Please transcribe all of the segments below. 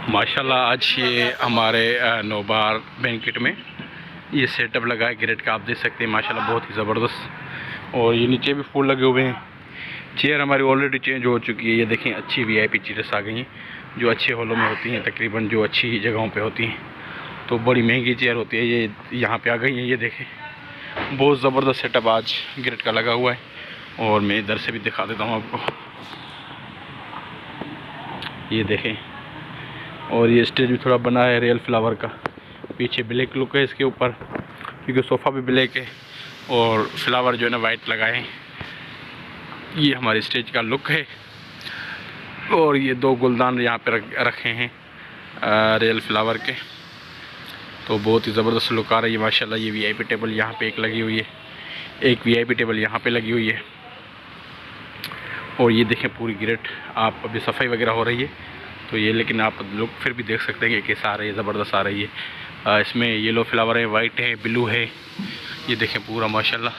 माशाल्लाह आज ये हमारे नौबार बैंकेट में ये सेटअप लगा है ग्रेड का। आप देख सकते हैं माशाल्लाह बहुत ही ज़बरदस्त। और ये नीचे भी फूल लगे हुए हैं। चेयर हमारी ऑलरेडी चेंज हो चुकी है। ये देखें अच्छी वीआईपी चेयर्स आ गई हैं जो अच्छे हॉलों में होती हैं, तकरीबन जो अच्छी जगहों पे होती हैं। तो बड़ी महंगी चेयर होती है, ये यहाँ पे आ गई हैं। ये देखें बहुत ज़बरदस्त सेटअप आज ग्रेड का लगा हुआ है। और मैं इधर से भी दिखा देता हूँ आपको, ये देखें। और ये स्टेज भी थोड़ा बना है रियल फ्लावर का। पीछे ब्लैक लुक है इसके ऊपर, क्योंकि सोफ़ा भी ब्लैक है और फ्लावर जो है ना वाइट लगाए हैं। ये हमारे स्टेज का लुक है। और ये दो गुलदान यहाँ पे रखे हैं रियल फ्लावर के। तो बहुत ही ज़बरदस्त लुक आ रही है माशाल्लाह। ये वीआईपी टेबल यहाँ पे एक लगी हुई है, एक वीआईपी टेबल यहाँ पे लगी हुई है। और ये देखें पूरी ग्रेड, आप अभी सफाई वगैरह हो रही है तो ये, लेकिन आप लुक फिर भी देख सकते हैं कि कैसा आ रही है, ज़बरदस्त आ रही है। इसमें येलो फ्लावर है, वाइट है, ब्लू है। ये देखें पूरा माशाल्लाह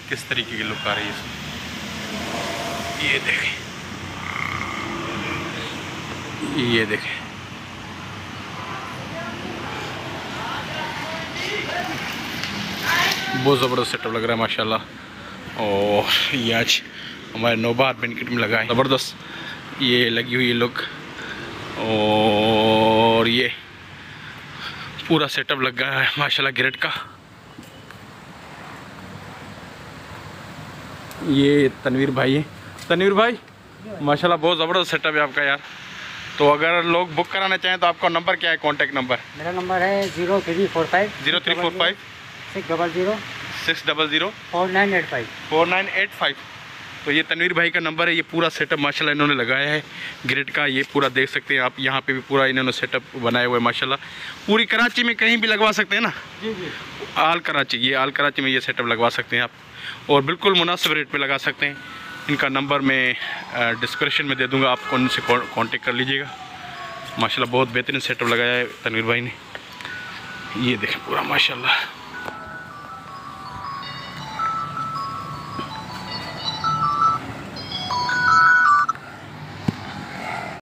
किस तरीके की लुक आ रही है इसमें। ये देखें, ये देखें, बहुत ज़बरदस्त सेटअप लग रहा है माशाल्लाह। और ये आज हमारे नौबार बैंकेट में लगा है, ज़बरदस्त ये लगी हुई है लुक। और ये पूरा सेटअप लग गया है माशाल्लाह ग्रेड का। ये तनवीर भाई है। तनवीर भाई माशाल्लाह बहुत ज़बरदस्त सेटअप है आपका यार। तो अगर लोग बुक कराना चाहें तो आपका नंबर क्या है, कॉन्टैक्ट नंबर? मेरा नंबर है 0345 600 600 4985। तो ये तनवीर भाई का नंबर है। ये पूरा सेटअप माशाल्लाह इन्होंने लगाया है ग्रेड का। ये पूरा देख सकते हैं आप, यहाँ पे भी पूरा इन्होंने सेटअप बनाया हुआ है माशाल्लाह। पूरी कराची में कहीं भी लगवा सकते हैं ना जी जी। आल कराची, ये आल कराची में ये सेटअप लगवा सकते हैं आप, और बिल्कुल मुनासिब रेट पे लगा सकते हैं। इनका नंबर मैं डिस्क्रिप्शन में दे दूँगा, आप उनसे कॉन्टेक्ट कर लीजिएगा। माशाल्लाह बहुत बेहतरीन सेटअप लगाया है तनवीर भाई ने। ये देखें पूरा माशाल्लाह।